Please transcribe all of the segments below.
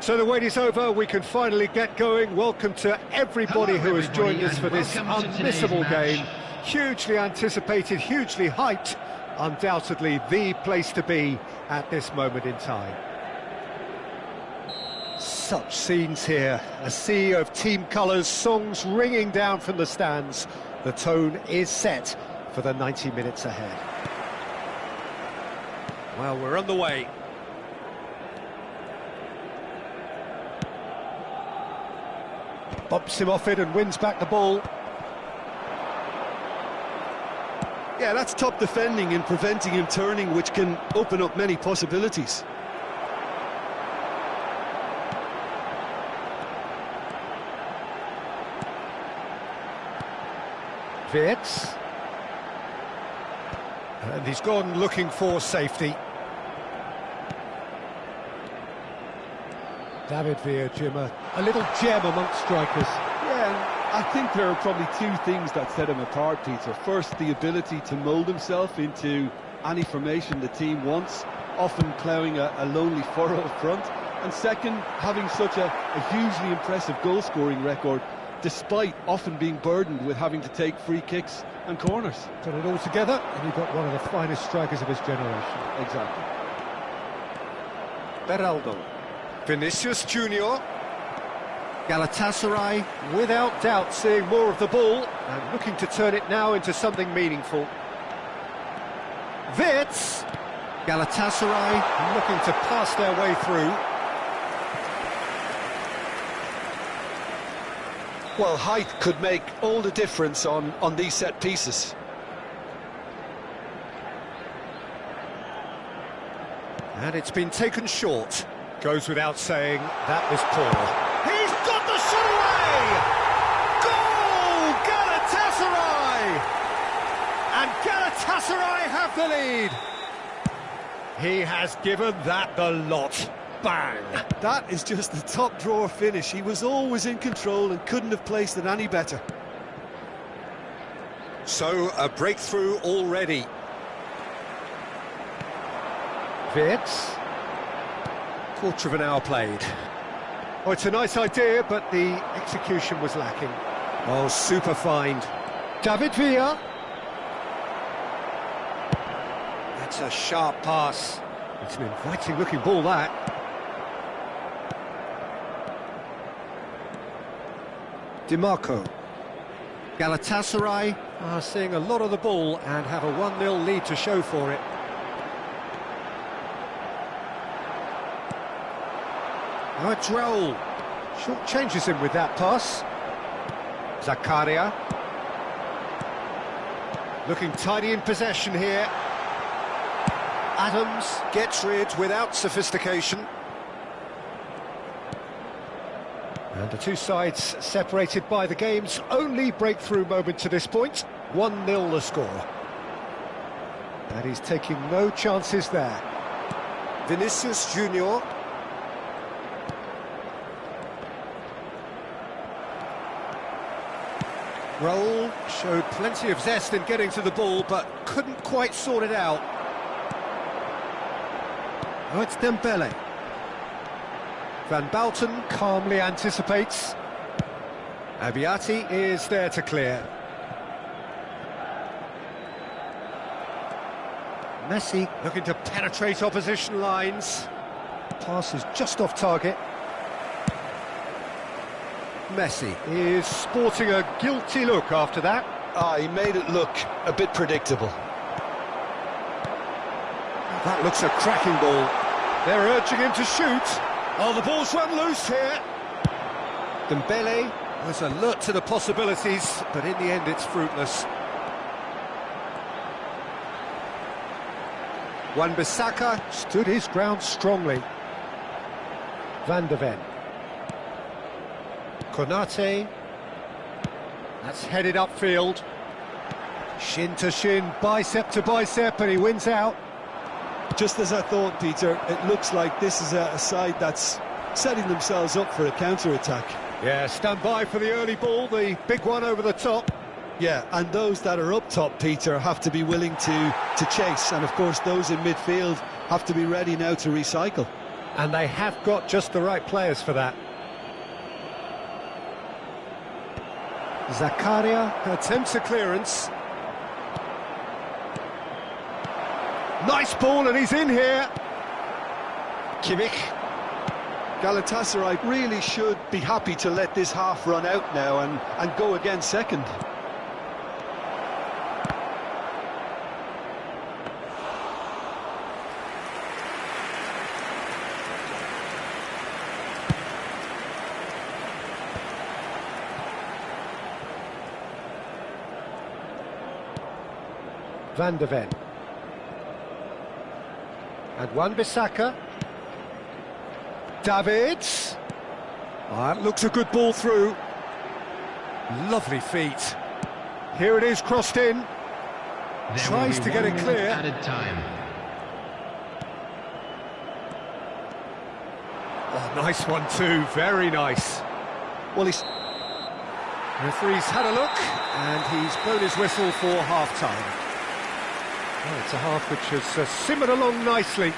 So the wait is over, we can finally get going. Welcome to everybody who has joined us for this unmissable game. Hugely anticipated, hugely hyped, undoubtedly the place to be at this moment in time. Such scenes here, a sea of team colours, songs ringing down from the stands. The tone is set for the 90 minutes ahead. Well, we're on the way. Bumps him off it and wins back the ball. Yeah, that's top defending and preventing him turning, which can open up many possibilities. Wirtz. And he's gone looking for safety. David Villa, Jim, a little gem amongst strikers. Yeah, I think there are probably two things that set him apart, Peter. First, the ability to mould himself into any formation the team wants, often ploughing a lonely furrow up front. And second, having such a hugely impressive goal-scoring record, despite often being burdened with having to take free kicks and corners. Put it all together, and you've got one of the finest strikers of his generation. Exactly. Beraldo. Vinicius Junior. Galatasaray, without doubt, seeing more of the ball and looking to turn it now into something meaningful. Wirtz. Galatasaray looking to pass their way through. Well, height could make all the difference on these set pieces. And it's been taken short. Goes without saying, that was poor. He's got the shot away! Goal! Galatasaray! And Galatasaray have the lead. He has given that the lot. Bang! That is just the top drawer finish. He was always in control and couldn't have placed it any better. So, a breakthrough already. Wirtz. Quarter of an hour played. Oh, it's a nice idea, but the execution was lacking. Oh, super find. David Villa. That's a sharp pass. It's an inviting looking ball, that. DiMarco. Galatasaray are seeing a lot of the ball and have a 1-0 lead to show for it. Now it's Raul. Short changes him with that pass. Zakaria. Looking tidy in possession here. Adams gets rid without sophistication. And the two sides separated by the game's only breakthrough moment to this point. 1-0 the score. And he's taking no chances there. Vinicius Junior. Raul showed plenty of zest in getting to the ball, but couldn't quite sort it out. Oh, it's Dembele. Van Bouten calmly anticipates. Abiati is there to clear. Messi looking to penetrate opposition lines. Pass is just off target. Messi is sporting a guilty look after that. He made it look a bit predictable. That looks a cracking ball. They're urging him to shoot. Oh, the ball's run loose here. Dembele was alert to the possibilities, but in the end it's fruitless. Wan-Bissaka stood his ground strongly. Van de Ven. Konate. That's headed upfield. Shin to shin, bicep to bicep, and he wins out. Just as I thought, Peter, it looks like this is a side that's setting themselves up for a counter-attack. Yeah, stand by for the early ball, the big one over the top. Yeah, and those that are up top, Peter, have to be willing to chase. And, of course, those in midfield have to be ready now to recycle. And they have got just the right players for that. Zakaria attempts a clearance. Nice ball, and he's in here. Kimmich. Galatasaray really should be happy to let this half run out now and go again second. Van de Ven. And Wan-Bissaka. Davids. That looks a good ball through. Lovely feet. Here it is, crossed in. Tries to get it clear. Added time. Oh, nice one too, very nice. Well, he's... Referee's had a look, and he's blown his whistle for half-time. Well, it's a half which has simmered along nicely,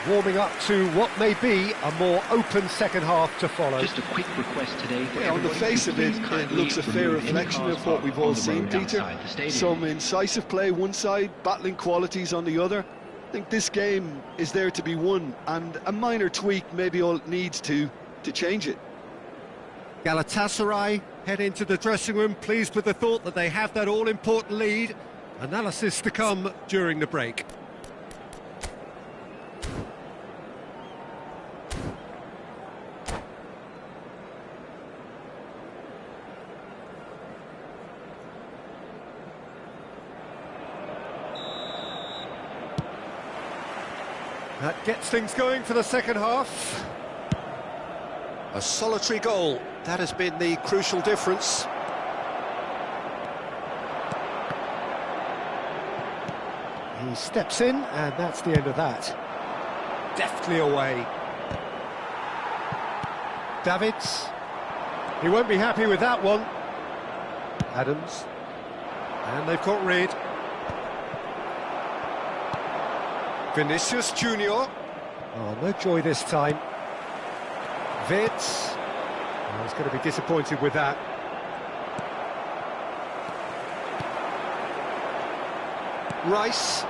warming up to what may be a more open second half to follow. Just a quick request today. Yeah, on the face of it, it looks a fair reflection of what we've all seen, Peter. Some incisive play one side, battling qualities on the other. I think this game is there to be won, and a minor tweak maybe all it needs to change it. Galatasaray head into the dressing room pleased with the thought that they have that all-important lead. Analysis to come during the break. That gets things going for the second half. A solitary goal, that has been the crucial difference. He steps in, and that's the end of that. Deftly away. Davids. He won't be happy with that one. Adams. And they've got rid. Vinicius Junior. Oh, no joy this time. Vids. Oh, he's going to be disappointed with that. Rice.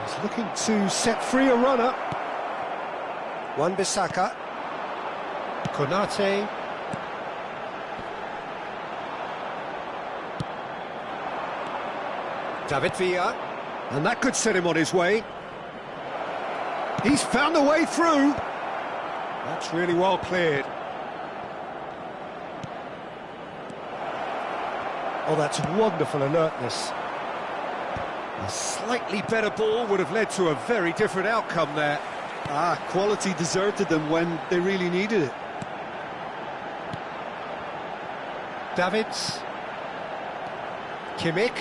He's looking to set free a runner. Wan-Bissaka. Konate. David Villa. And that could set him on his way. He's found a way through. That's really well cleared. Oh, that's wonderful alertness. A slightly better ball would have led to a very different outcome there. Quality deserted them when they really needed it. Davids. Kimmich.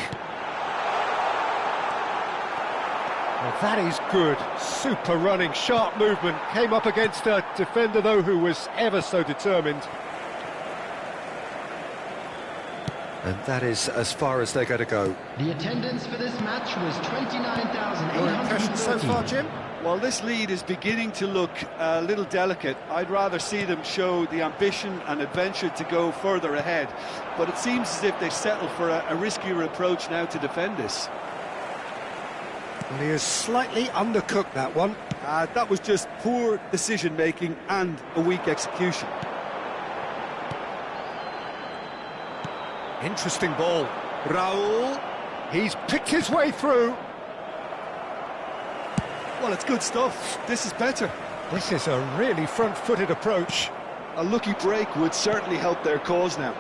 Well, that is good. Super running, sharp movement. Came up against a defender, though, who was ever so determined. And that is as far as they're going to go. The attendance for this match was 29,830. Your impression so far, Jim? Well, this lead is beginning to look a little delicate. I'd rather see them show the ambition and adventure to go further ahead. But it seems as if they settle for a riskier approach now to defend this. Well, he has slightly undercooked that one. That was just poor decision-making and a weak execution. Interesting ball. Raul. He's picked his way through. Well, it's good stuff. This is better. This is a really front-footed approach. A lucky break would certainly help their cause now.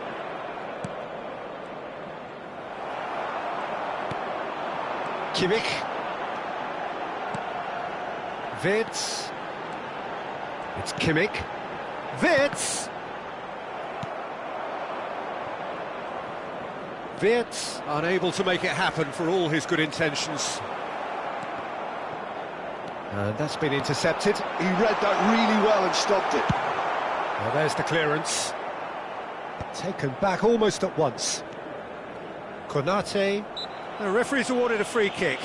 Kimmich. Vids. It's Kimmich. Vids. Vids unable to make it happen for all his good intentions. And that's been intercepted. He read that really well and stopped it. Well, there's the clearance. Taken back almost at once. Konate. The referee's awarded a free kick.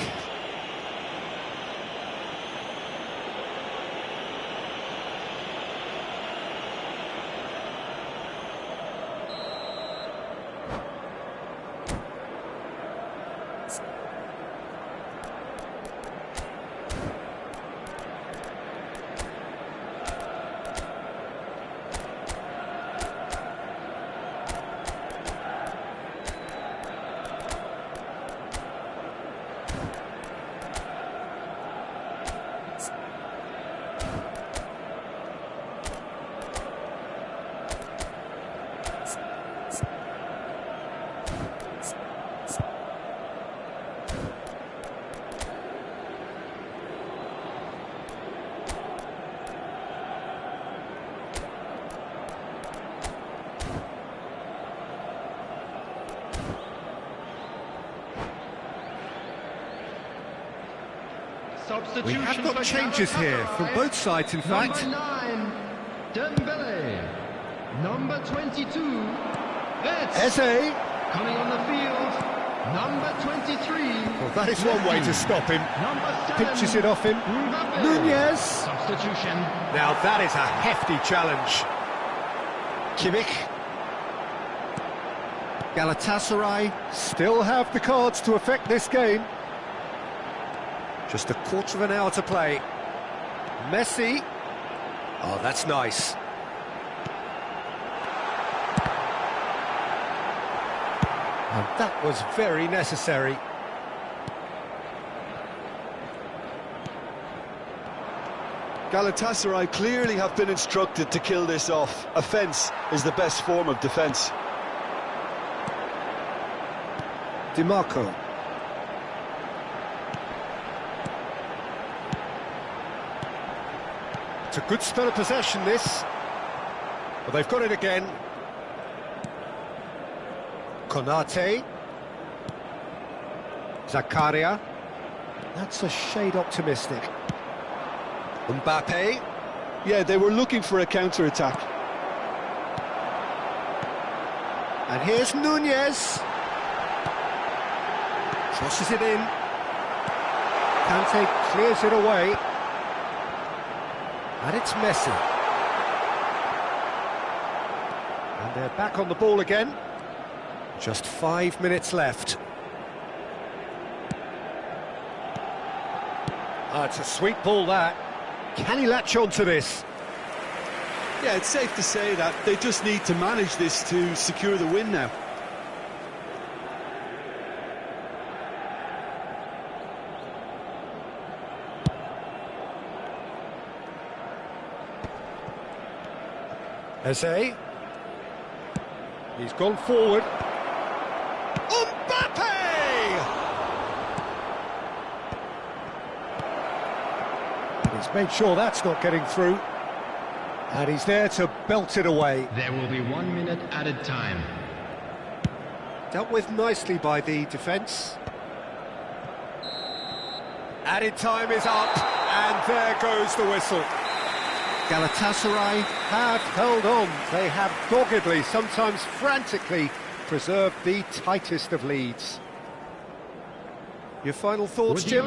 We have got changes here from both sides, in fact. Number 9, Dembele. Number 22, Eze. coming on the field. Number 23. Well, that is one way to stop him. Number 7, Pinches it off him. Mbappe. Nunez. Substitution. Now that is a hefty challenge. Kimmich. Galatasaray still have the cards to affect this game. Just a quarter of an hour to play. Messi. Oh, that's nice. And that was very necessary. Galatasaray clearly have been instructed to kill this off. Offence is the best form of defence. Di Marco. It's a good spell of possession, this. But they've got it again. Konate. Zakaria. That's a shade optimistic. Mbappe. Yeah, they were looking for a counter-attack. And here's Nunez. Crosses it in. Kante clears it away. And it's Messi. And they're back on the ball again. Just 5 minutes left. Ah, it's a sweet ball, that. Can he latch on to this? Yeah, it's safe to say that they just need to manage this to secure the win now. Eze. He's gone forward. Mbappe! And he's made sure that's not getting through. And he's there to belt it away. There will be 1 minute added time. Dealt with nicely by the defence. Added time is up, and there goes the whistle. Galatasaray have held on. They have doggedly, sometimes frantically, preserved the tightest of leads. Your final thoughts, Jim?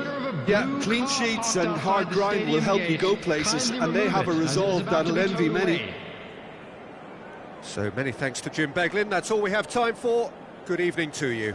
Yeah, clean sheets and hard grind will help you go places, and they have a resolve that'll envy many. So many thanks to Jim Beglin. That's all we have time for. Good evening to you.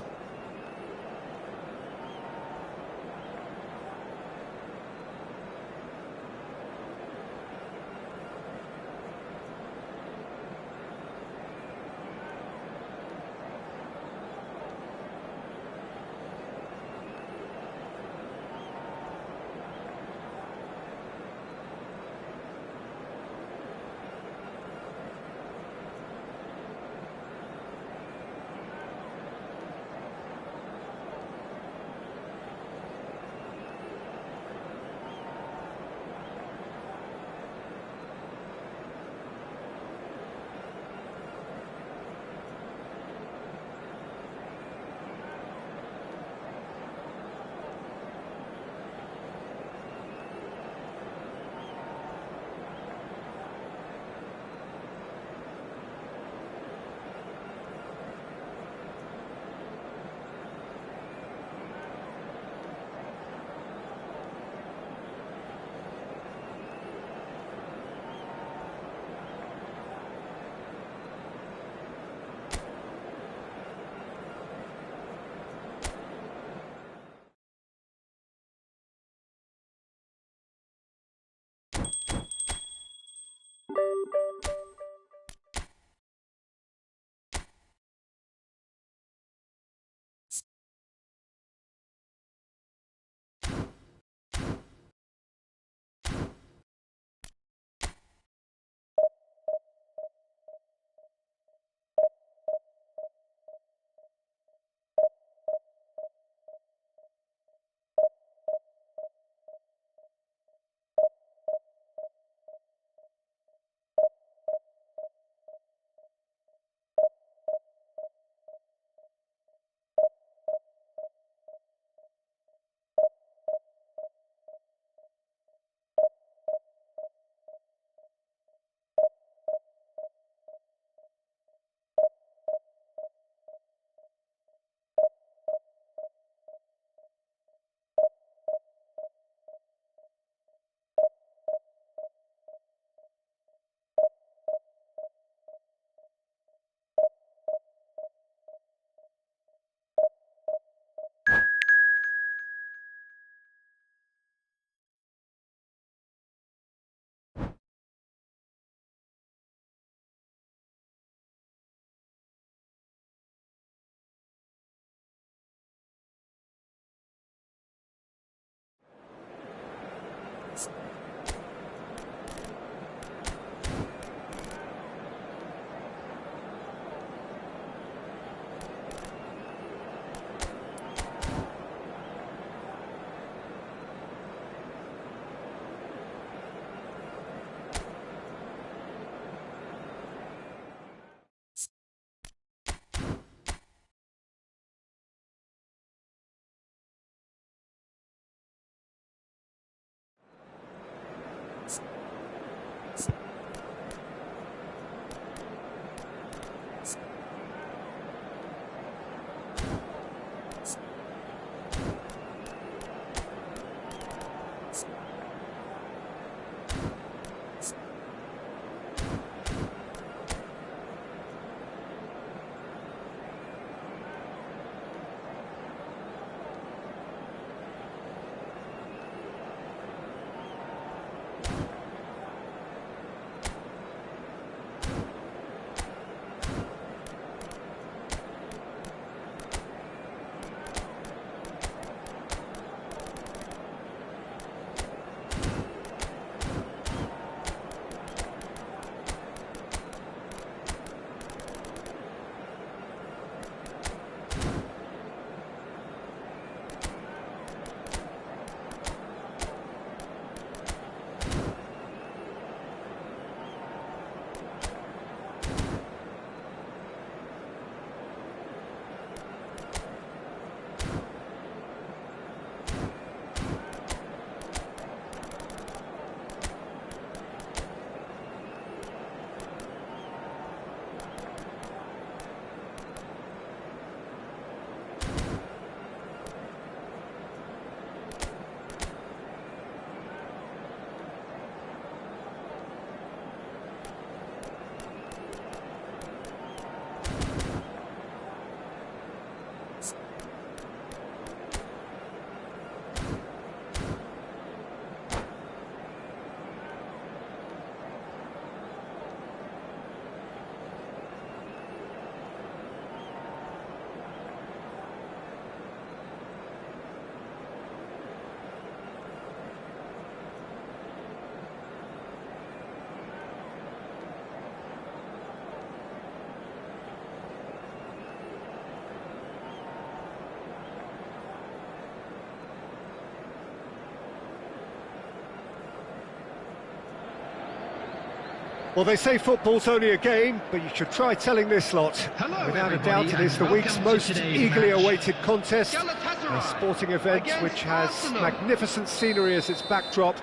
Well, they say football's only a game, but you should try telling this lot. Hello, Without a everybody, doubt, it is the and week's welcome to most today's eagerly match. awaited contest. A Galatasaray sporting event against which has Arsenal. magnificent scenery as its backdrop.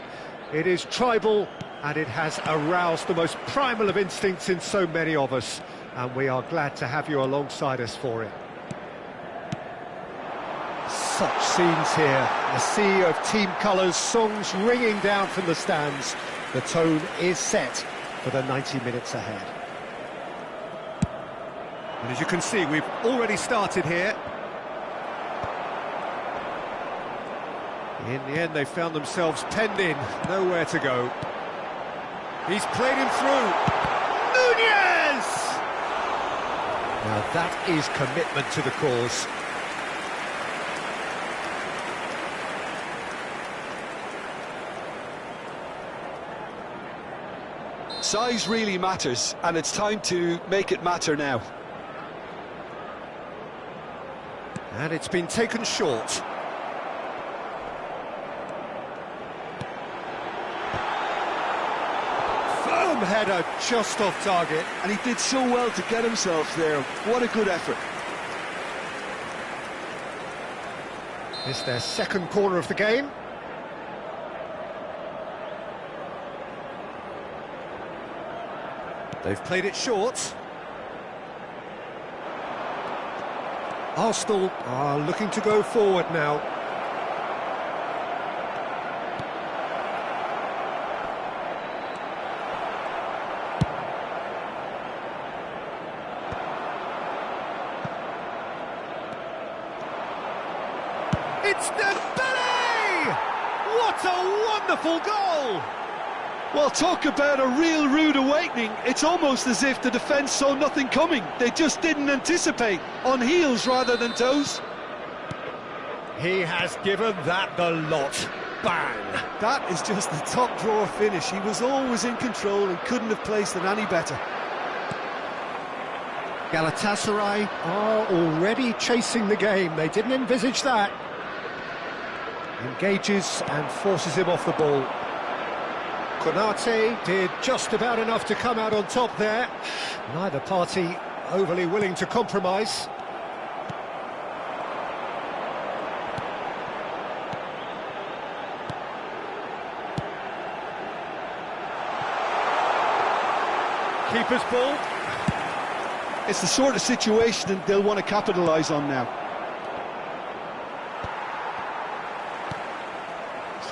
It is tribal, and it has aroused the most primal of instincts in so many of us. And we are glad to have you alongside us for it. Such scenes here, a sea of team colours, songs ringing down from the stands. The tone is set for the 90 minutes ahead. And as you can see, we've already started here. In the end, they found themselves penned in, nowhere to go. He's played him through. Nunez! Now that is commitment to the cause. Size really matters, and it's time to make it matter now. And it's been taken short. Firm header just off target. And he did so well to get himself there. What a good effort. It's their second corner of the game. They've played it short. Arsenal are looking to go forward now. It's Dembele! What a wonderful goal! Well, talk about a real rude awakening. It's almost as if the defence saw nothing coming. They just didn't anticipate, on heels rather than toes. He has given that the lot. Bang! That is just the top drawer finish. He was always in control and couldn't have placed it any better. Galatasaray are already chasing the game. They didn't envisage that. Engages and forces him off the ball. Konate did just about enough to come out on top there. Neither party overly willing to compromise. Keeper's ball. It's the sort of situation that they'll want to capitalise on now.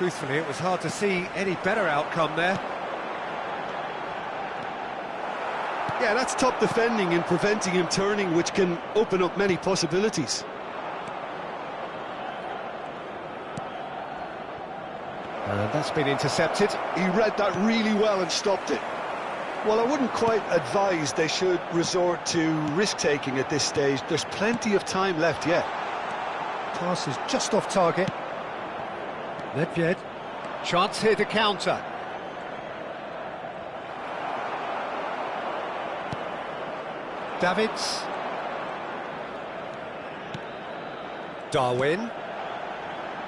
Truthfully, it was hard to see any better outcome there. Yeah, that's top defending and preventing him turning, which can open up many possibilities. And that's been intercepted. He read that really well and stopped it. Well, I wouldn't quite advise they should resort to risk-taking at this stage. There's plenty of time left yet. Pass is just off target. Nedved. Chance here to counter. Davids. Darwin.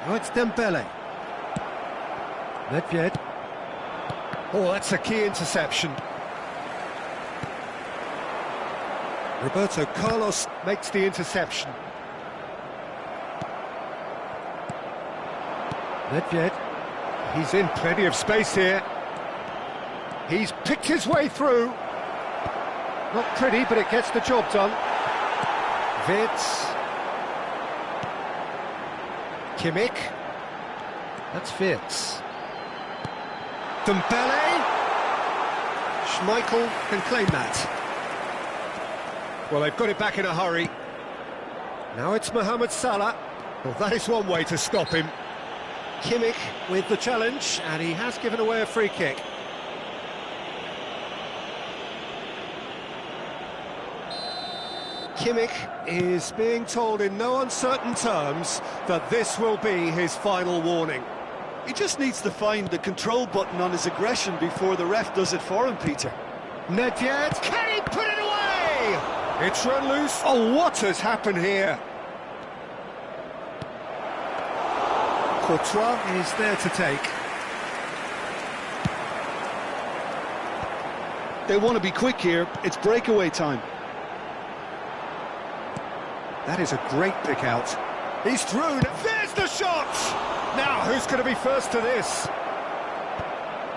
Oh, it's Dembele. Nedved. Oh, that's a key interception. Roberto Carlos makes the interception. Nedved. He's in plenty of space here. He's picked his way through. Not pretty, but it gets the job done. Wirtz. Kimmich. That's Wirtz. Dembele. Schmeichel can claim that. Well, they've got it back in a hurry. Now it's Mohamed Salah. Well, that is one way to stop him. Kimmich with the challenge, and he has given away a free kick. Kimmich is being told in no uncertain terms that this will be his final warning. He just needs to find the control button on his aggression before the ref does it for him, Peter. Nedved, can he put it away? It's run loose. Oh, what has happened here? Courtois is there to take. They want to be quick here. It's breakaway time. That is a great pick out. He's through. There's the shot! Now, who's going to be first to this?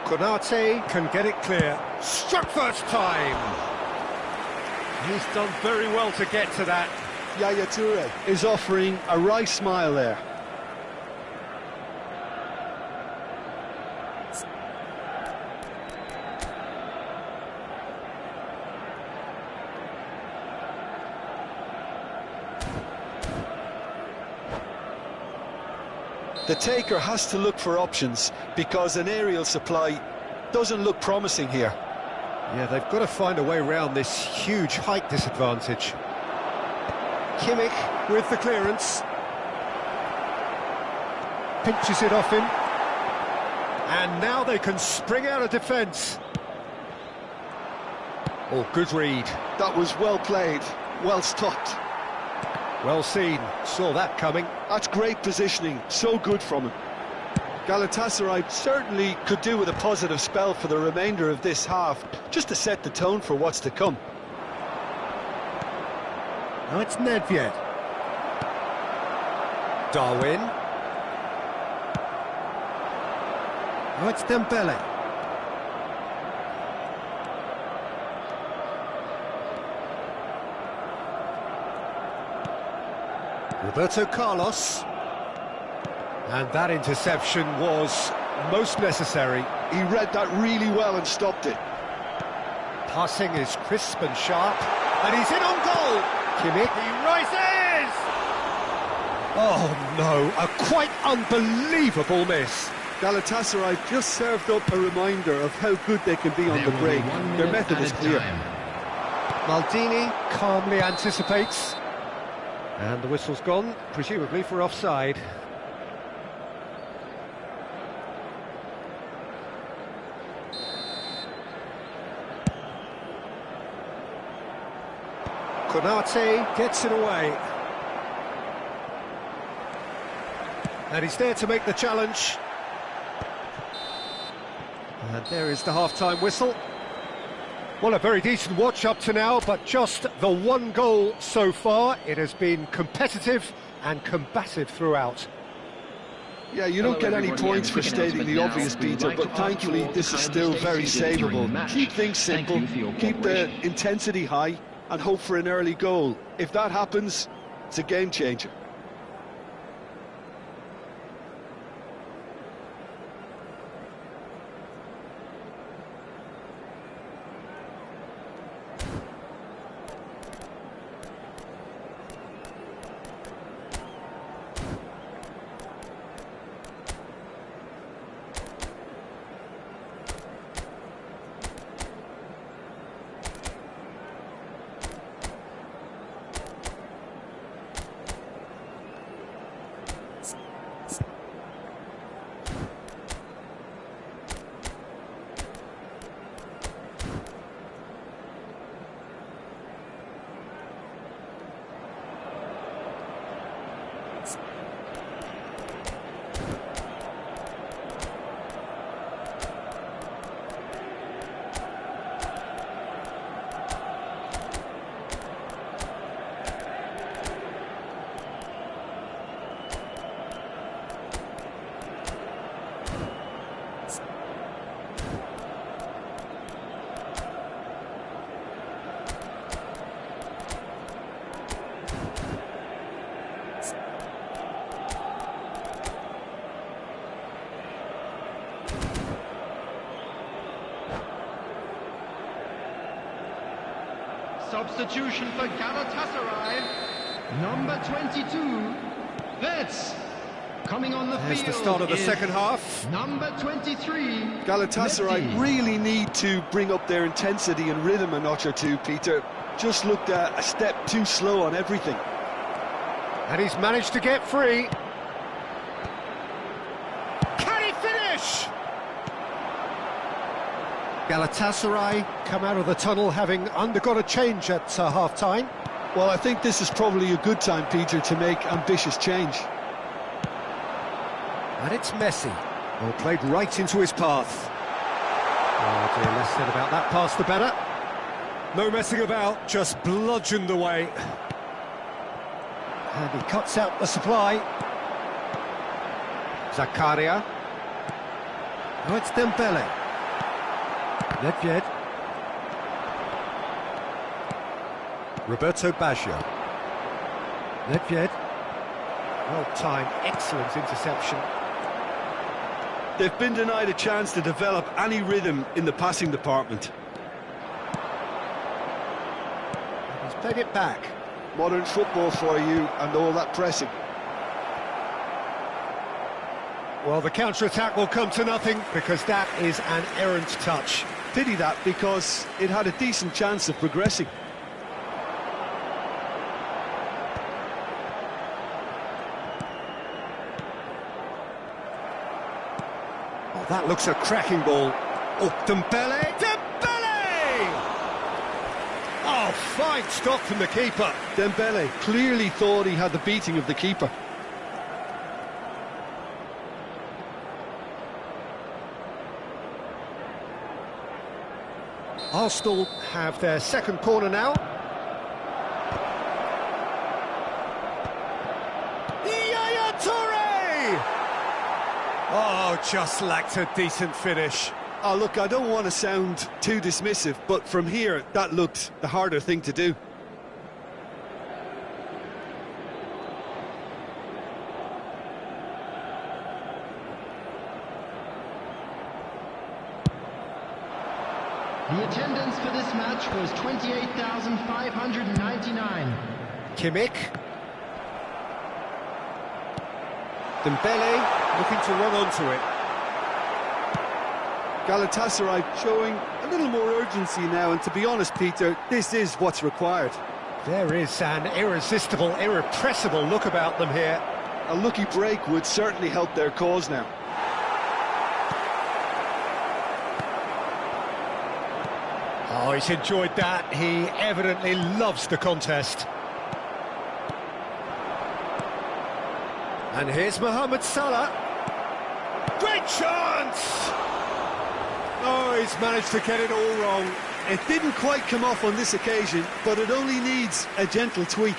Konate can get it clear. Struck first time. He's done very well to get to that. Yaya Toure is offering a wry smile there. The taker has to look for options because an aerial supply doesn't look promising here. Yeah, they've got to find a way around this huge height disadvantage. Kimmich with the clearance. Pinches it off him. And now they can spring out of defence. Oh, good read. That was well played, well stopped. Well seen, saw that coming. That's great positioning, so good from him. Galatasaray certainly could do with a positive spell for the remainder of this half, just to set the tone for what's to come. Now it's Nedved. Darwin. Now it's Dembele. Roberto Carlos. And that interception was most necessary. He read that really well and stopped it. Passing is crisp and sharp. And he's in on goal. Kimmich. He rises! Oh no, a quite unbelievable miss. Galatasaray just served up a reminder of how good they can be on the break. Their method is clear. Maldini calmly anticipates. And the whistle's gone, presumably for offside. Konate gets it away. And he's there to make the challenge. And there is the half-time whistle. Well, a very decent watch up to now, but just the one goal so far. It has been competitive and combative throughout. Yeah, you don't get any points for stating the obvious, Peter, but thankfully this is still very savable. Keep things simple, keep the intensity high, and hope for an early goal. If that happens, it's a game changer. Substitution for Galatasaray, number 22, Vets. Coming on the There's field the start of the is second half. number 23, Galatasaray Mehdi. really need to bring up their intensity and rhythm a notch or two, Peter. Just looked a step too slow on everything. And he's managed to get free. Can he finish? Galatasaray come out of the tunnel having undergone a change at half-time. Well, I think this is probably a good time, Peter, to make ambitious change. And it's Messi. Well, played right into his path. The less said about that pass, the better. No messing about, just bludgeoned away. And he cuts out the supply. Zakaria. Oh, it's Dembele. Nedved. Roberto Baggio. Nedved. Well-timed, excellent interception. They've been denied a chance to develop any rhythm in the passing department. He's played it back. Modern football for you and all that pressing. Well, the counter-attack will come to nothing because that is an errant touch. Pity that, because it had a decent chance of progressing. Oh, that looks a cracking ball. Oh, Dembele! Dembele! Oh, fine stop from the keeper. Dembele clearly thought he had the beating of the keeper. Arsenal have their second corner now. Yaya Toure! Oh, just lacked a decent finish. Oh, look, I don't want to sound too dismissive, but from here, that looked the harder thing to do. The attendance for this match was 28,599. Kimmich. Dembele looking to run onto it. Galatasaray showing a little more urgency now, and to be honest, Peter, this is what's required. There is an irresistible, irrepressible look about them here. A lucky break would certainly help their cause now. Oh, he's enjoyed that. He evidently loves the contest. And here's Mohamed Salah. Great chance! Oh, he's managed to get it all wrong. It didn't quite come off on this occasion, but it only needs a gentle tweak.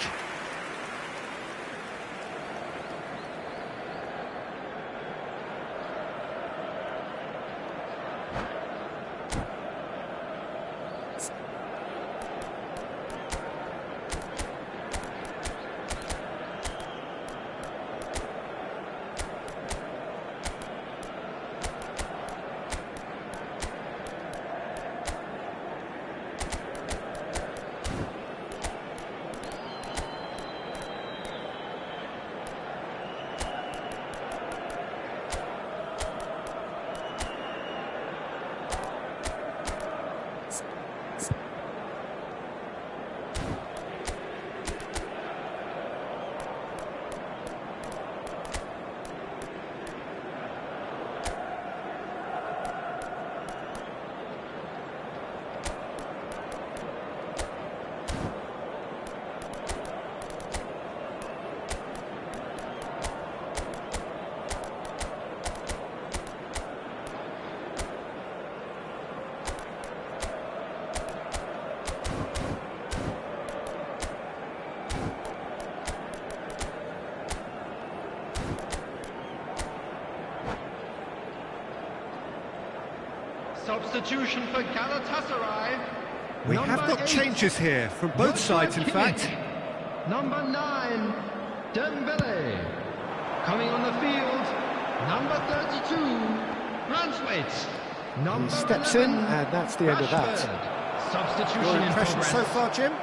Substitution for Galatasaray. We have got changes here from both sides, in fact. Number 9, Dembele. Coming on the field, number 32, Branswaite. He steps in, and that's the end of that. Substitution Your in impression progress. so far, Jim?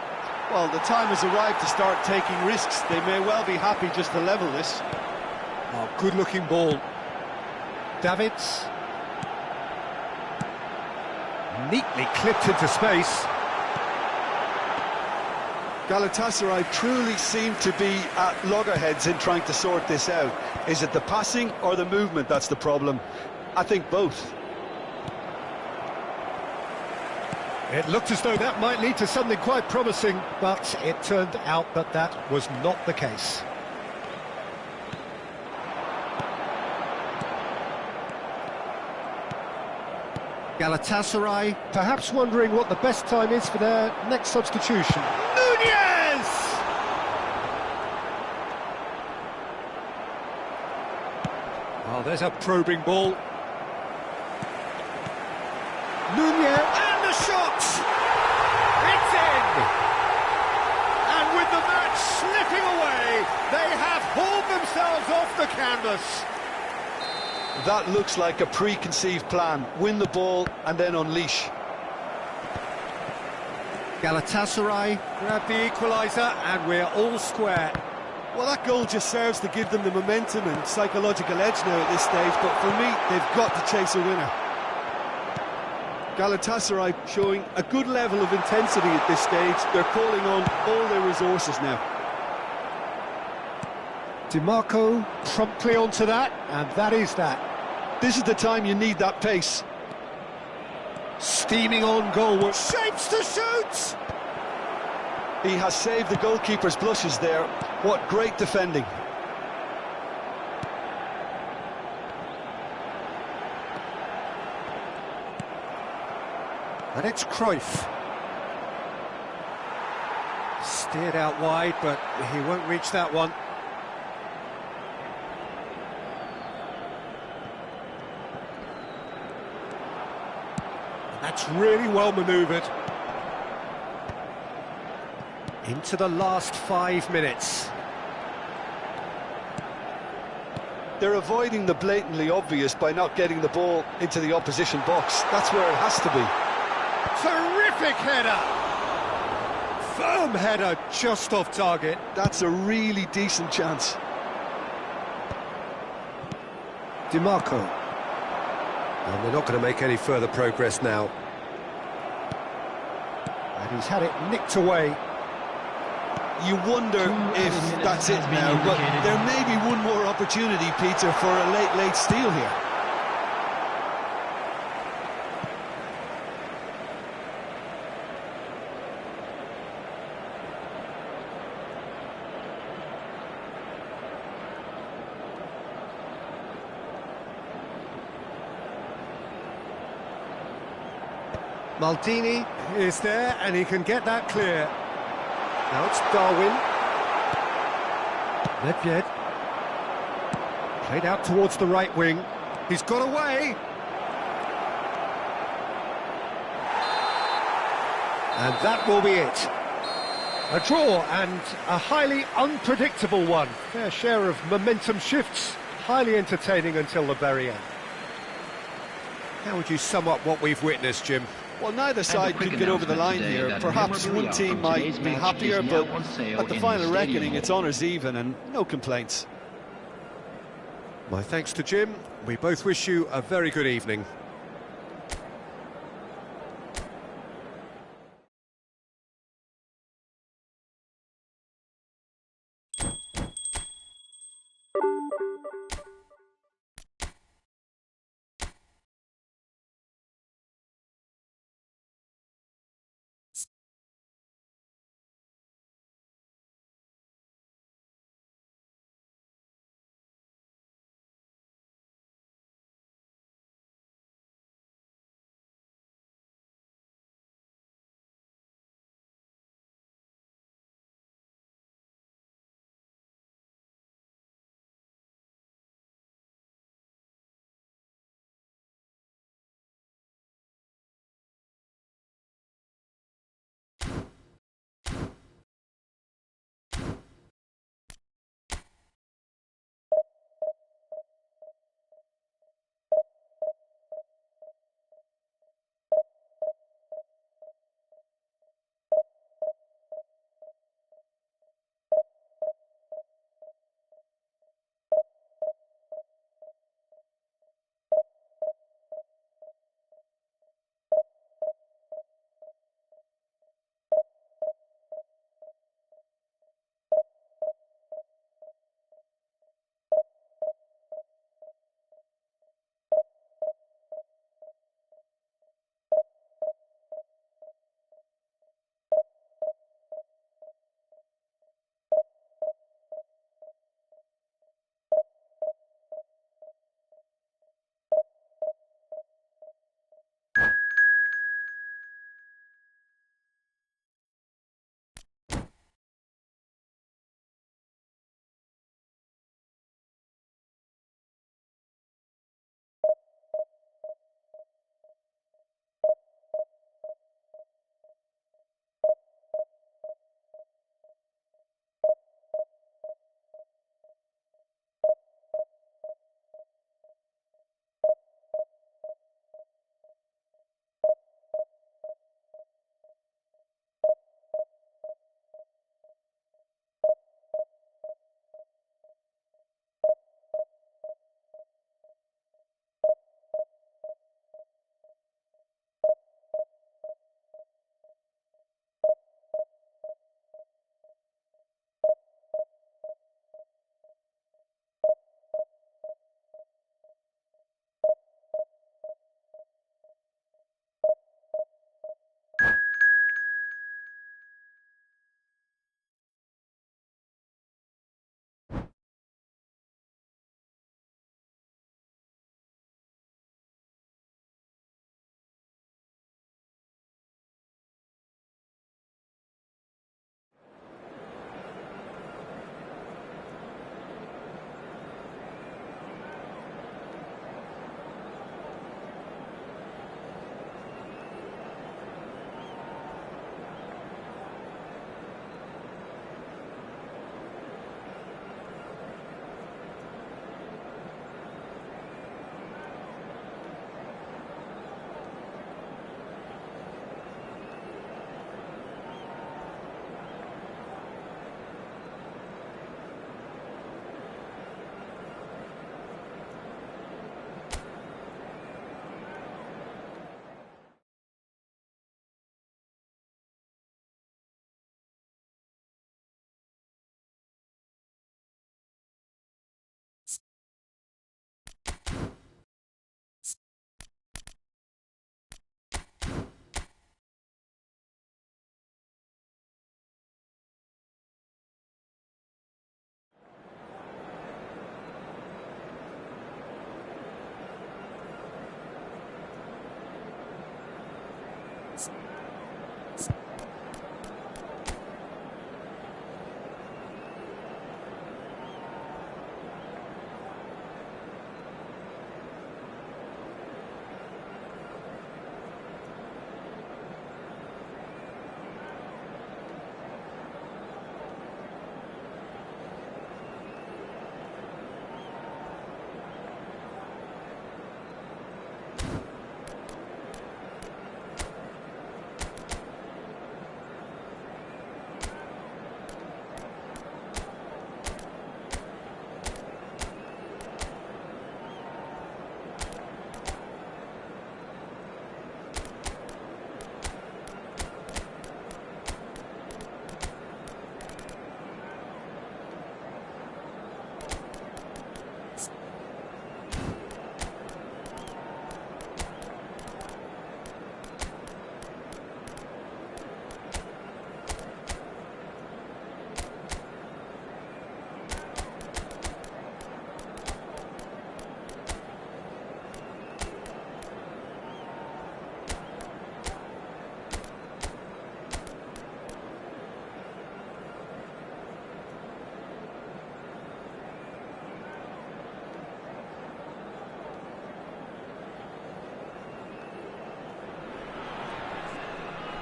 Well, the time has arrived to start taking risks. They may well be happy just to level this. Oh, good-looking ball. Davids. Neatly clipped into space. Galatasaray truly seem to be at loggerheads in trying to sort this out. Is it the passing or the movement that's the problem? I think both. It looked as though that might lead to something quite promising, but it turned out that that was not the case. Galatasaray perhaps wondering what the best time is for their next substitution. Nunez! Oh, there's a probing ball. Nunez, and the shot! It's in! And with the match slipping away, they have hauled themselves off the canvas. That looks like a preconceived plan. Win the ball and then unleash. Galatasaray grab the equaliser and we're all square. Well, that goal just serves to give them the momentum and psychological edge now at this stage, but for me, they've got to chase a winner. Galatasaray showing a good level of intensity at this stage. They're calling on all their resources now. DiMarco promptly onto that, and that is that. This is the time you need that pace. Steaming on goalward, shapes to shoot! He has saved the goalkeeper's blushes there. What great defending. And it's Cruyff. Steered out wide, but he won't reach that one. That's really well manoeuvred. Into the last 5 minutes. They're avoiding the blatantly obvious by not getting the ball into the opposition box. That's where it has to be. Terrific header! Firm header, just off target. That's a really decent chance. DiMarco. And they're not going to make any further progress now. And he's had it nicked away. You wonder if that's it now, but there may be one more opportunity, Peter, for a late steal here. Maldini is there, and he can get that clear. Now it's Darwin. Nedved. Played out towards the right wing. He's got away. And that will be it. A draw, and a highly unpredictable one. Fair share of momentum shifts. Highly entertaining until the very end. How would you sum up what we've witnessed, Jim? Well, neither side could get over the line here. Perhaps one team might be happier, but at the final reckoning, it's honours even and no complaints. My thanks to Jim. We both wish you a very good evening.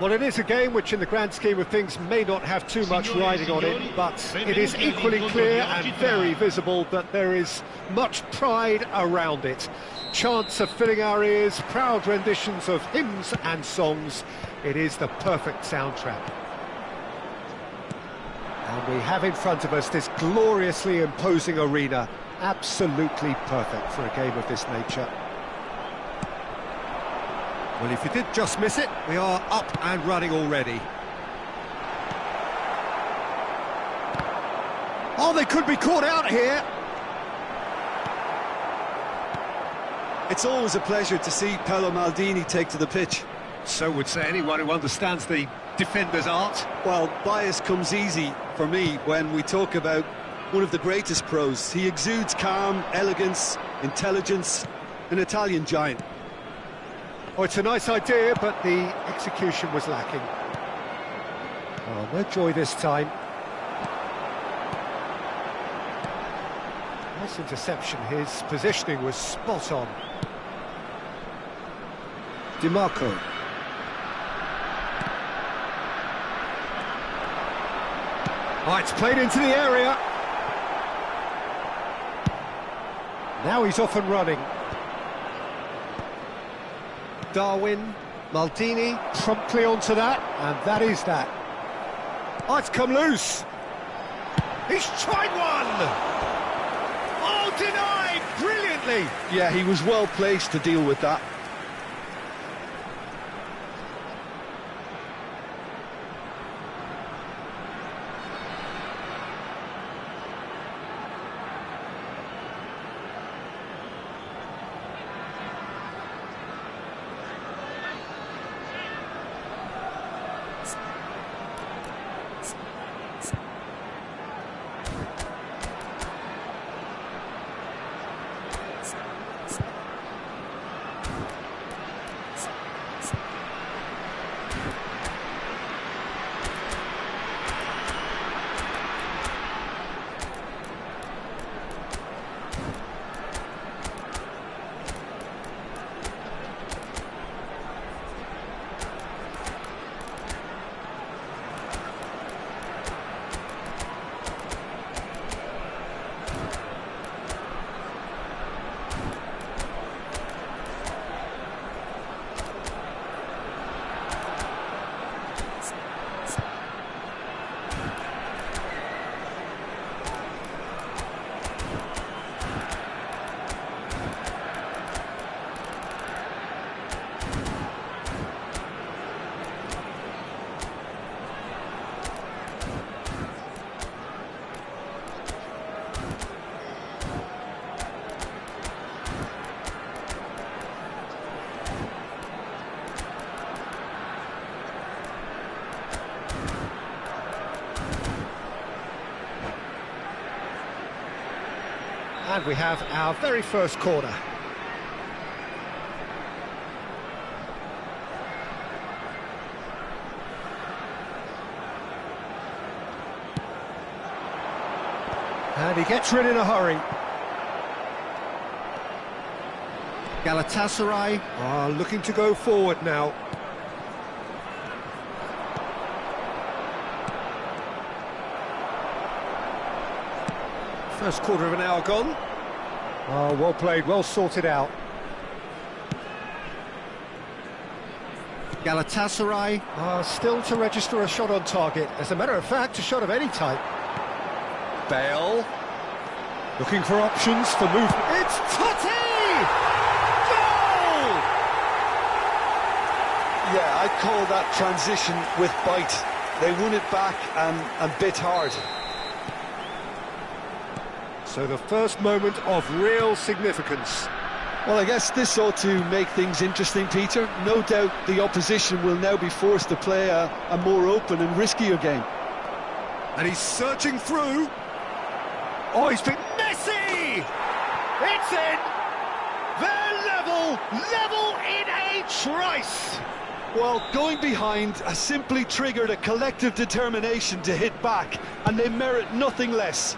Well, it is a game which in the grand scheme of things may not have too much riding on it, but it is equally clear and very visible that there is much pride around it. Chants are filling our ears, proud renditions of hymns and songs. It is the perfect soundtrack. And we have in front of us this gloriously imposing arena, absolutely perfect for a game of this nature. Well, if you did just miss it, we are up and running already. Oh, they could be caught out here. It's always a pleasure to see Paolo Maldini take to the pitch. So would say anyone who understands the defender's art. Well, bias comes easy for me when we talk about one of the greatest pros. He exudes calm, elegance, intelligence, an Italian giant. Oh, it's a nice idea, but the execution was lacking. Oh, no joy this time. Nice interception. His positioning was spot on. DiMarco. Oh, it's played into the area. Now he's off and running. Darwin, Maldini, promptly onto that, and that is that. Oh, it's come loose. He's tried one! Oh, denied! Brilliantly! Yeah, he was well placed to deal with that. And we have our very first corner. And he gets rid in a hurry. Galatasaray are looking to go forward now. First quarter of an hour gone. Oh, well played, well sorted out. Galatasaray Still to register a shot on target. As a matter of fact, a shot of any type. Bale. Looking for options for movement. It's Totti! Goal! Yeah, I'd call that transition with bite. They won it back and bit hard. So the first moment of real significance. Well, I guess this ought to make things interesting, Peter. No doubt the opposition will now be forced to play a more open and riskier game. And he's searching through. Oh, he's been Messi! It's in! They're level in a trice! Well, going behind has simply triggered a collective determination to hit back, and they merit nothing less.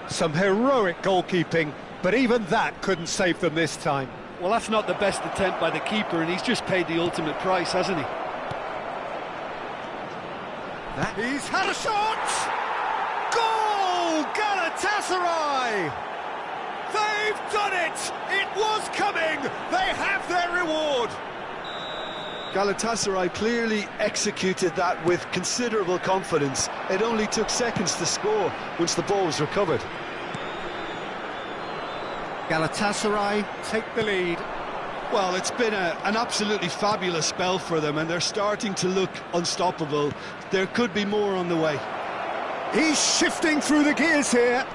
Some heroic goalkeeping, but even that couldn't save them this time. Well, that's not the best attempt by the keeper, and he's just paid the ultimate price, hasn't he? He's had a shot! Goal! Galatasaray! They've done it! It was coming! They have their reward! Galatasaray clearly executed that with considerable confidence. It only took seconds to score once the ball was recovered. Galatasaray take the lead. Well, it's been an absolutely fabulous spell for them, and they're starting to look unstoppable. There could be more on the way. He's shifting through the gears here.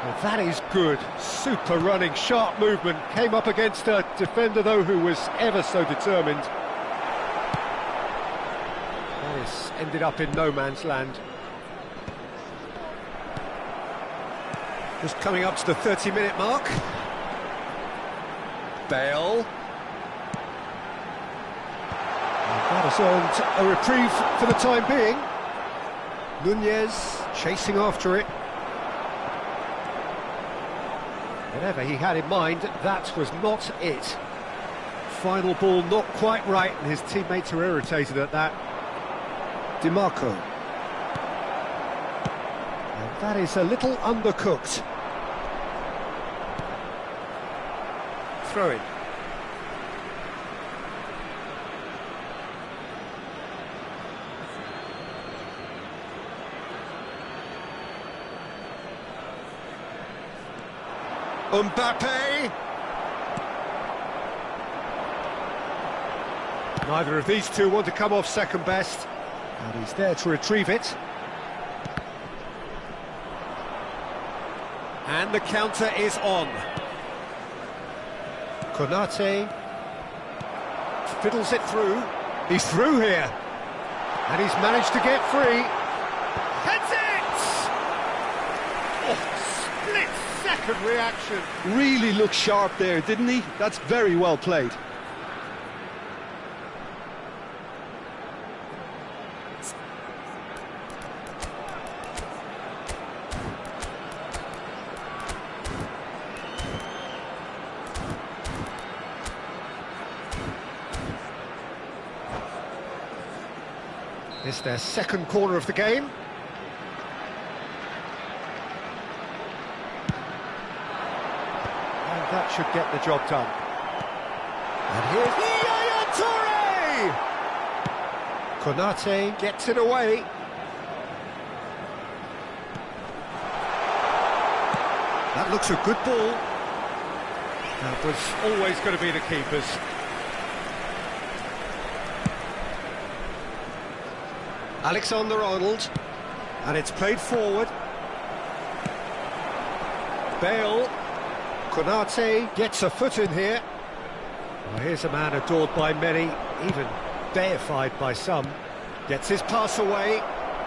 Well, that is good. Super running, sharp movement. Came up against a defender, though, who was ever so determined. This ended up in no man's land. Just coming up to the 30-minute mark. Bale. That has earned a reprieve for the time being. Nunez chasing after it. Whatever he had in mind, that was not it. Final ball not quite right, and his teammates are irritated at that. DiMarco. And that is a little undercooked. Throw in. Mbappe. Neither of these two want to come off second best, and he's there to retrieve it. And the counter is on. Konate fiddles it through. He's through here, and he's managed to get free. Heads it! Oh, split-second reaction. Really looked sharp there, didn't he? That's very well played. It's their second corner of the game. And that should get the job done. And here's Yaya Toure! Konate gets it away. That looks a good ball. That was always going to be the keeper's. Alexander-Arnold, and it's played forward. Bale, Konate gets a foot in here. Well, here's a man adored by many, even deified by some. Gets his pass away.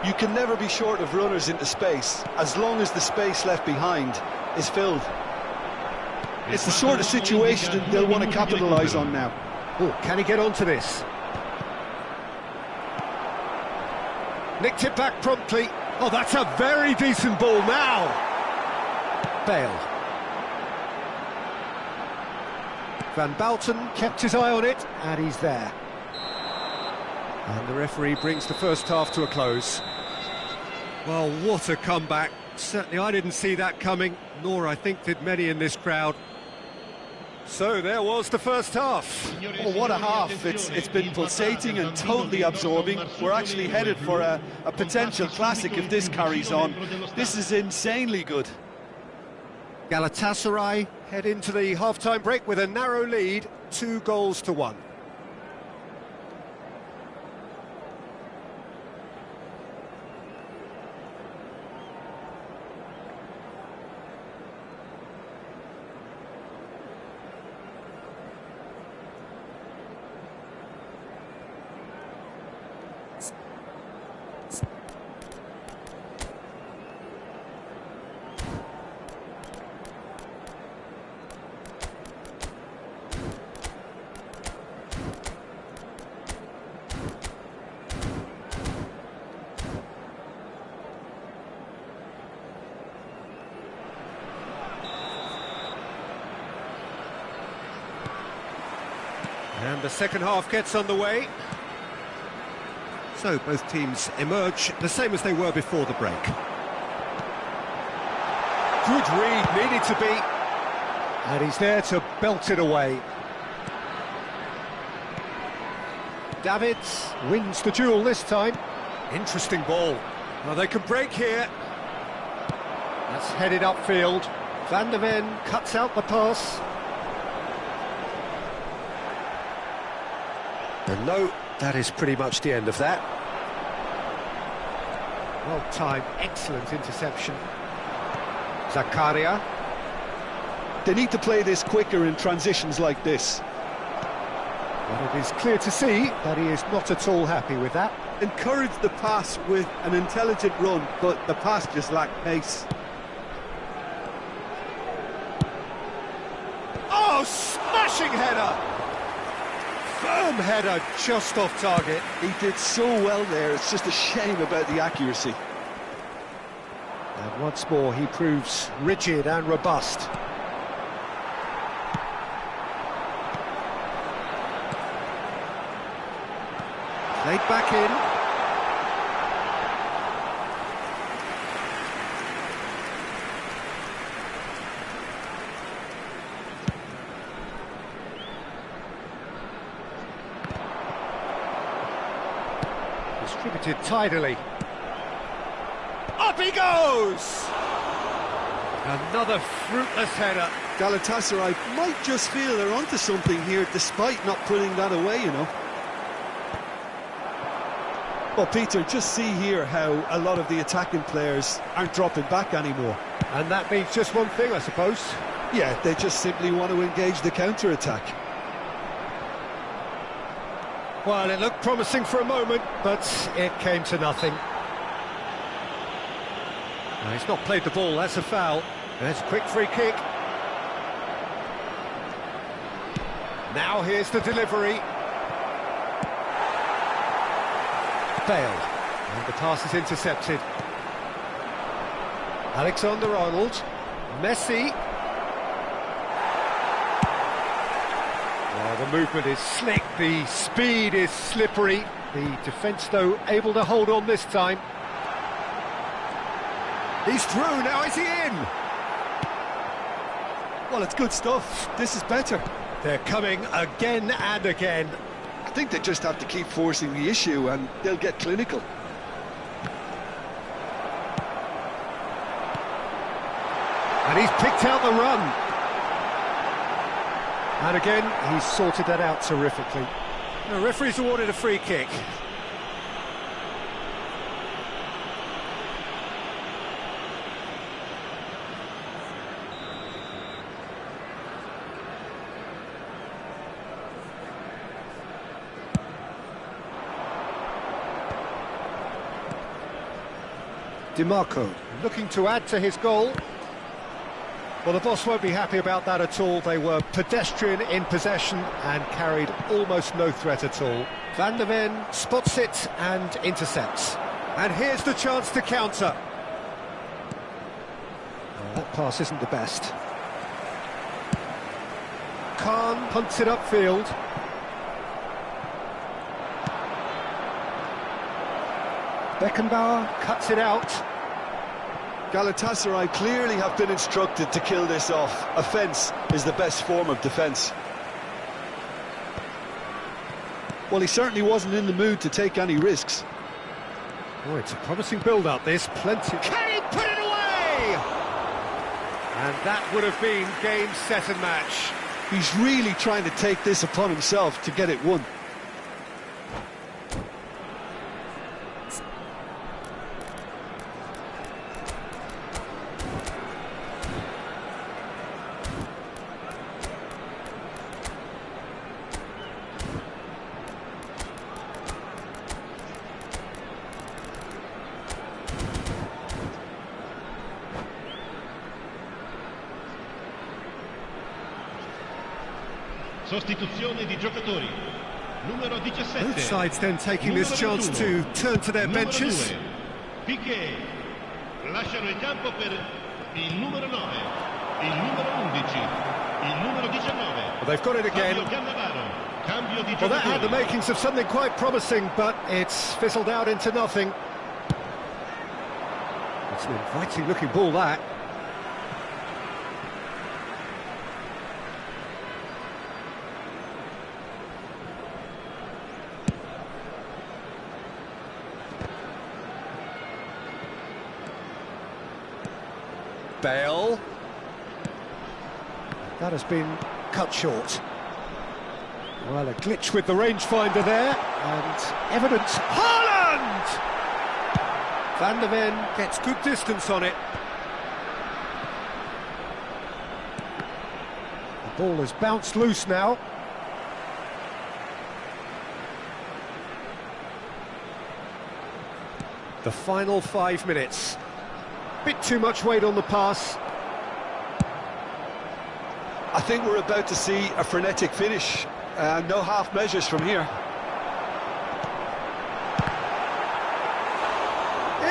You can never be short of runners into space, as long as the space left behind is filled. It's the sort of situation they'll want to capitalise on now. Oh, can he get onto this? Nicked it back promptly. Oh, that's a very decent ball now. Bale. Van Bouten kept his eye on it, and he's there. And the referee brings the first half to a close. Well, what a comeback. Certainly I didn't see that coming, nor I think did many in this crowd. So there was the first half. Oh, what a half. It's been pulsating and totally absorbing. We're actually headed for a potential classic if this carries on. This is insanely good. Galatasaray head into the half-time break with a narrow lead, 2-1. And the second half gets underway. So both teams emerge the same as they were before the break. Good read, needed to be. And he's there to belt it away. Davids wins the duel this time. Interesting ball. Well, they can break here. That's headed upfield. Van der Ven cuts out the pass. And no, that is pretty much the end of that. Well-timed, excellent interception. Zakaria. They need to play this quicker in transitions like this. But it is clear to see that he is not at all happy with that. Encourage the pass with an intelligent run, but the pass just lacked pace. Oh, smashing header! Firm header, just off target. He did so well there, it's just a shame about the accuracy. And once more, he proves rigid and robust. Played back in. Distributed tidily. Up he goes! Another fruitless header. Galatasaray might just feel they're onto something here, despite not putting that away, you know. Well, Peter, just see here how a lot of the attacking players aren't dropping back anymore. And that means just one thing, I suppose. Yeah, they just simply want to engage the counter-attack. Well, it looked promising for a moment, but it came to nothing. No, he's not played the ball, that's a foul. There's a quick free kick. Now here's the delivery. Bale. And the pass is intercepted. Alexander-Arnold. Messi. The movement is slick, the speed is slippery. The defence, though, able to hold on this time. He's through, now is he in? Well, it's good stuff. This is better. They're coming again and again. I think they just have to keep forcing the issue and they'll get clinical. And he's picked out the run. And again, he's sorted that out terrifically. The referee's awarded a free kick. DiMarco looking to add to his goal. Well, the boss won't be happy about that at all. They were pedestrian in possession and carried almost no threat at all. Van der Ven spots it and intercepts. And here's the chance to counter. Oh, that pass isn't the best. Khan punts it upfield. Beckenbauer cuts it out. Galatasaray clearly have been instructed to kill this off. Offence is the best form of defence. Well, he certainly wasn't in the mood to take any risks. Oh, it's a promising build-up, this. Plenty... Can he put it away? And that would have been game, set and match. He's really trying to take this upon himself to get it won. Sostituzione di giocatori. Numero 17. Both sides then taking this chance to turn to their benches. Piqué. Lasciano il campo per il numero 9, il numero 11, il numero 19. Well, they've got it again. Cambio di Well, that had the giocatori. makings of something quite promising, but it's fizzled out into nothing. It's an inviting-looking ball, that. Bale. That has been cut short. Well, a glitch with the rangefinder there, and evidence. Haaland! Van der Ven gets good distance on it. The ball has bounced loose now. The final 5 minutes. Bit too much weight on the pass. I think we're about to see a frenetic finish. No half measures from here.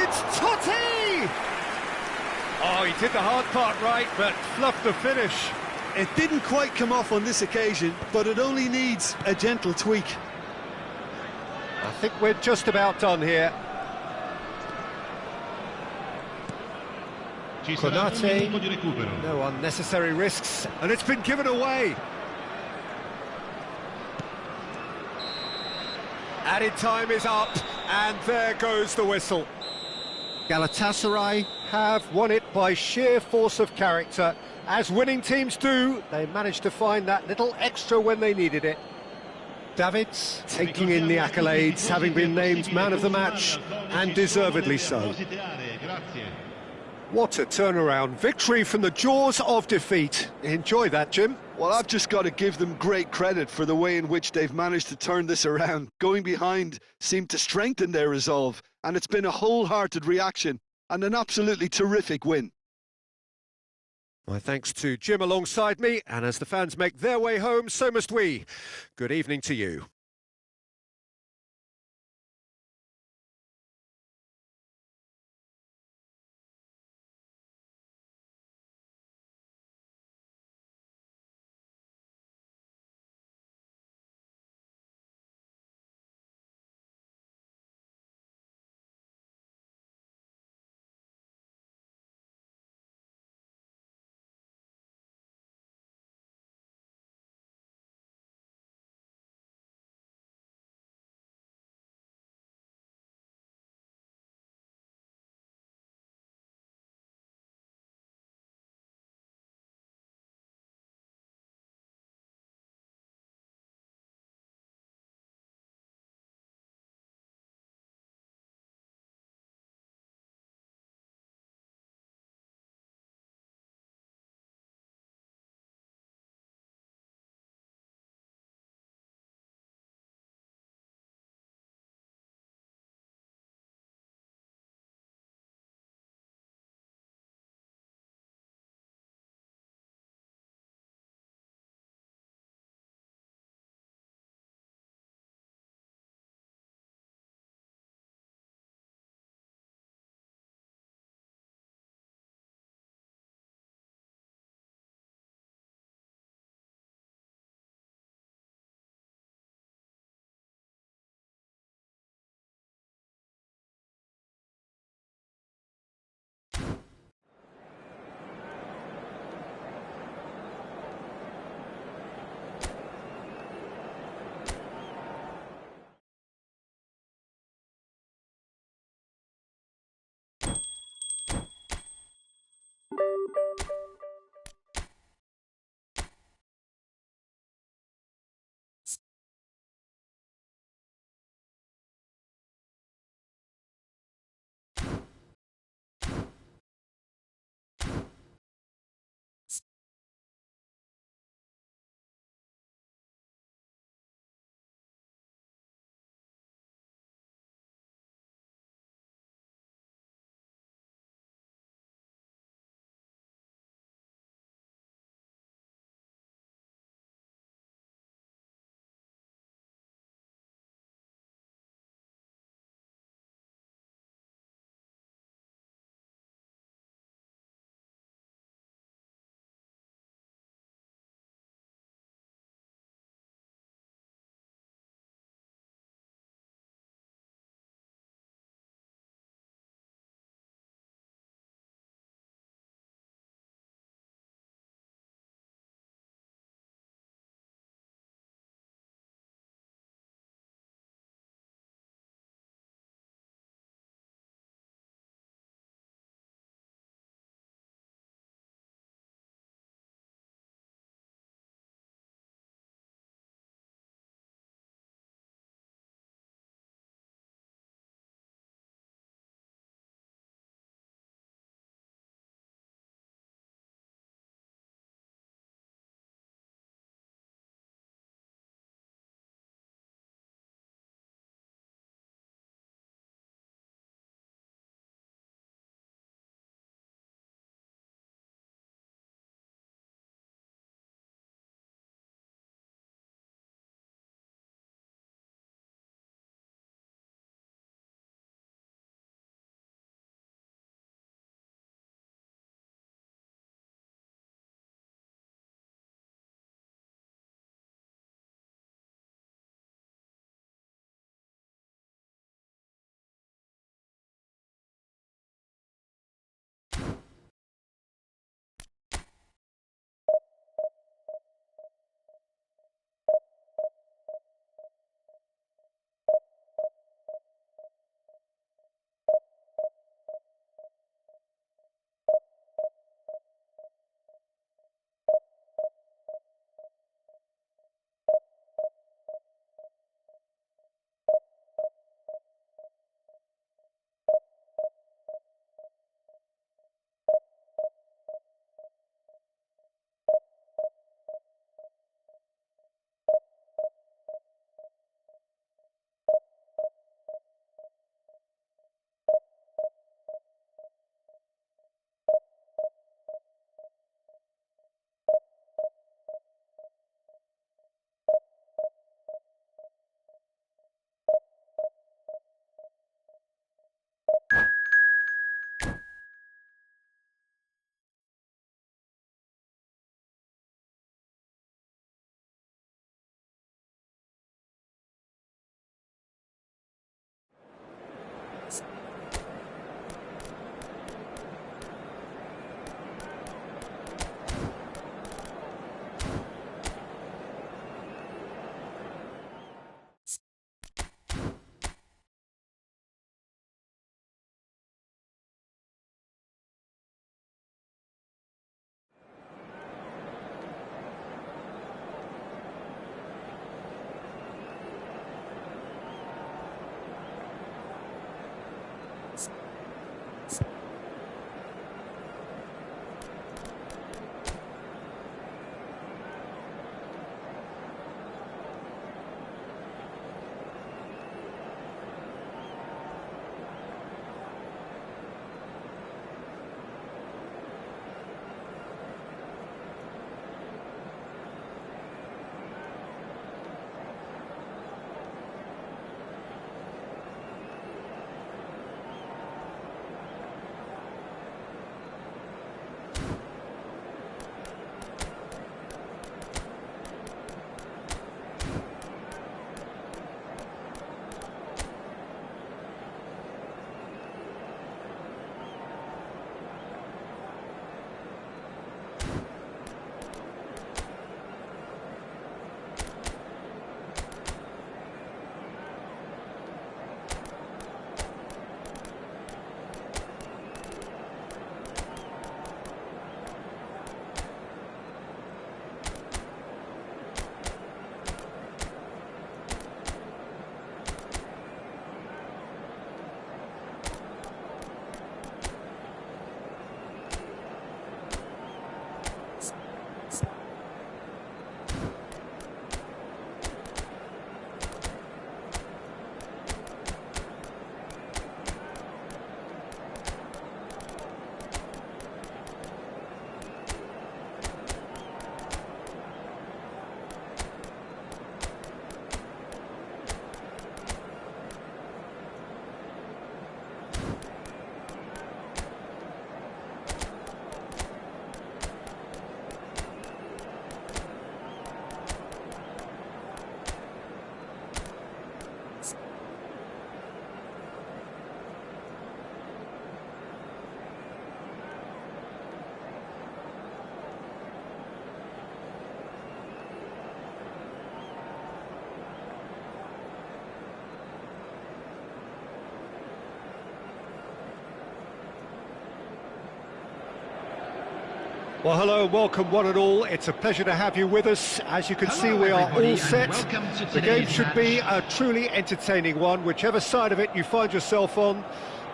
It's Totti! Oh, he did the hard part right, but fluffed the finish. It didn't quite come off on this occasion, but it only needs a gentle tweak. I think we're just about done here. Ci sarà un Konate, minuto di recupero. no unnecessary risks, and it's been given away. Added time is up, and there goes the whistle. Galatasaray have won it by sheer force of character. As winning teams do, they managed to find that little extra when they needed it. Davids taking in the accolades, having been named man of the match, and deservedly so. What a turnaround. Victory from the jaws of defeat. Enjoy that, Jim. Well, I've just got to give them great credit for the way in which they've managed to turn this around. Going behind seemed to strengthen their resolve, and it's been a wholehearted reaction and an absolutely terrific win. My thanks to Jim alongside me, and as the fans make their way home, so must we. Good evening to you. Well, hello, welcome one and all. It's a pleasure to have you with us. As you can see, we are everybody, all set. and welcome to The game today's should be match. a truly entertaining one, whichever side of it you find yourself on.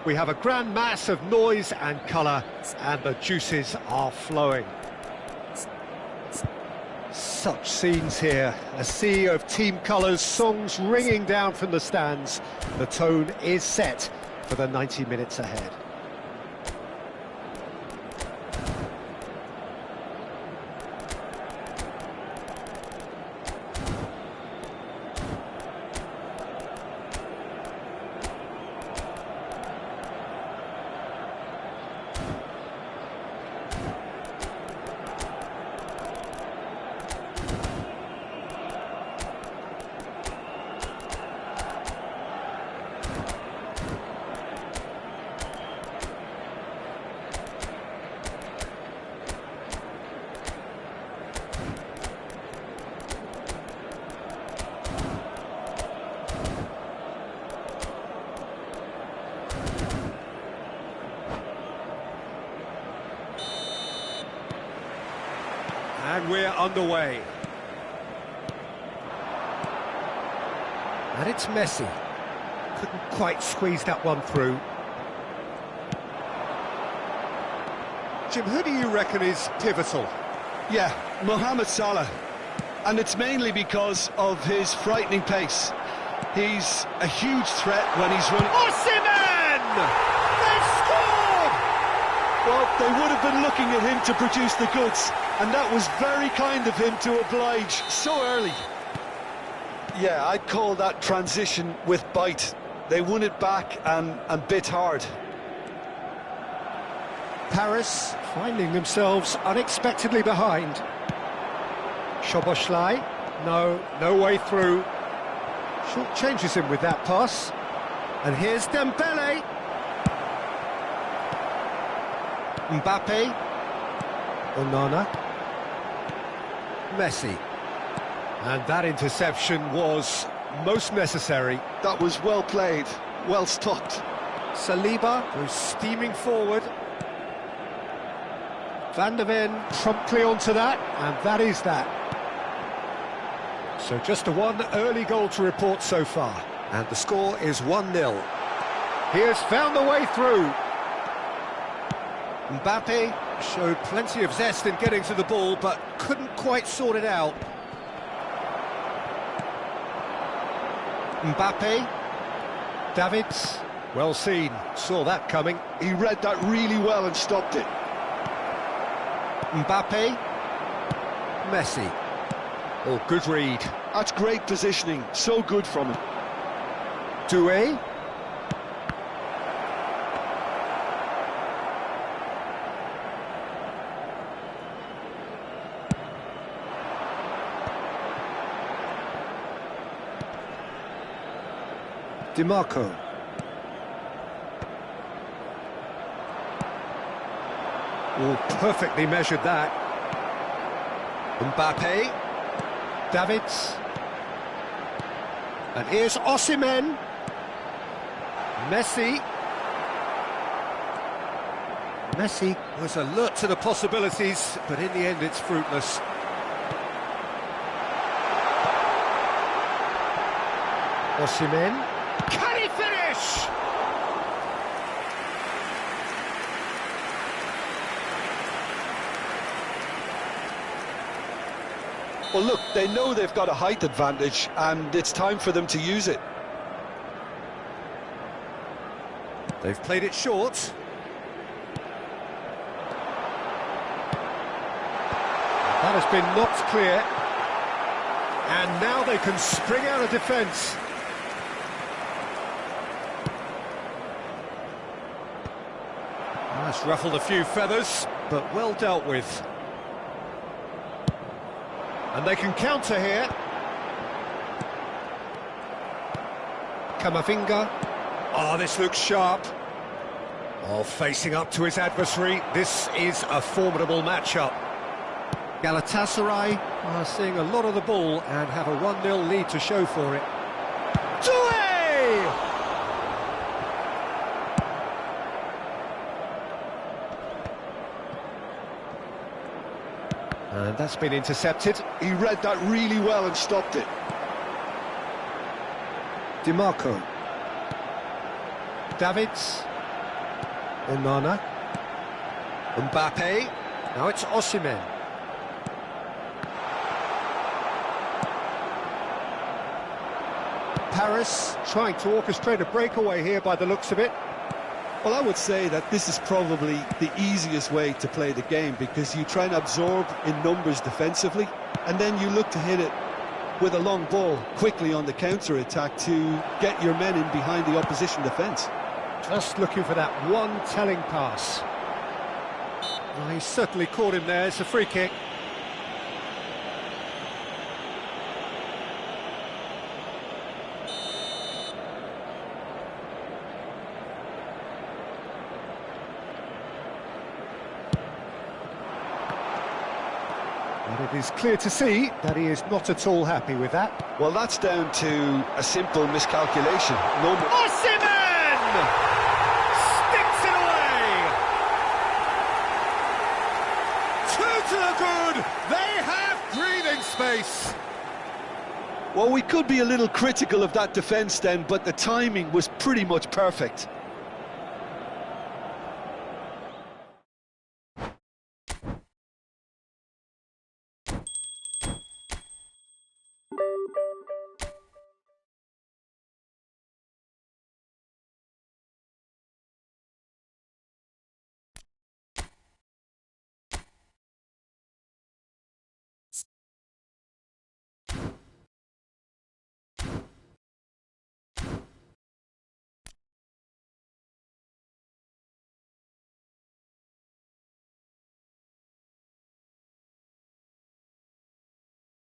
We have a grand mass of noise and colour, and the juices are flowing. Such scenes here, a sea of team colours, songs ringing down from the stands. The tone is set for the 90 minutes ahead. And we're underway. And it's Messi. Couldn't quite squeeze that one through. Jim, who do you reckon is pivotal? Yeah, Mohamed Salah. And it's mainly because of his frightening pace. He's a huge threat when he's running. Osimhen! They've scored! Well, they would have been looking at him to produce the goods, and that was very kind of him to oblige so early. Yeah, I'd call that transition with bite. They won it back and bit hard. Paris finding themselves unexpectedly behind. Szoboszlai, no way through. Short changes him with that pass. And here's Dembele. Mbappe. Onana. Messi. And that interception was most necessary. That was well played, well stopped. Saliba goes steaming forward. Van der Ven promptly onto that, and that is that. So just a one early goal to report so far, and the score is 1-0. He has found the way through. Mbappe showed plenty of zest in getting to the ball, but couldn't quite sort it out. Mbappe, Davids, well seen, saw that coming. He read that really well and stopped it. Mbappe, Messi. Oh, good read. That's great positioning, so good from him. Doué. DiMarco. Oh, perfectly measured that. Mbappe. Davids. And here's Osimhen. Messi. Messi was alert to the possibilities, but in the end it's fruitless. Osimhen. Can he finish? Well, look, they know they've got a height advantage, and it's time for them to use it. They've played it short. That has been knocked clear. And now they can spring out of defence. That's ruffled a few feathers, but well dealt with. And they can counter here. Camavinga. Oh, this looks sharp. Oh, facing up to his adversary. This is a formidable matchup. Galatasaray are seeing a lot of the ball and have a 1-0 lead to show for it. Doué! And that's been intercepted. He read that really well and stopped it. DiMarco. Davids. Onana. Mbappe. Now it's Osimhen. Paris trying to orchestrate a breakaway here by the looks of it. Well, I would say that this is probably the easiest way to play the game, because you try and absorb in numbers defensively, and then you look to hit it with a long ball quickly on the counter-attack to get your men in behind the opposition defence. Just looking for that one telling pass. Well, he certainly caught him there. It's a free kick. And it is clear to see that he is not at all happy with that. Well, that's down to a simple miscalculation. No more. Osimhen! Sticks it away! Two to the good! They have breathing space! Well, we could be a little critical of that defence then, but the timing was pretty much perfect.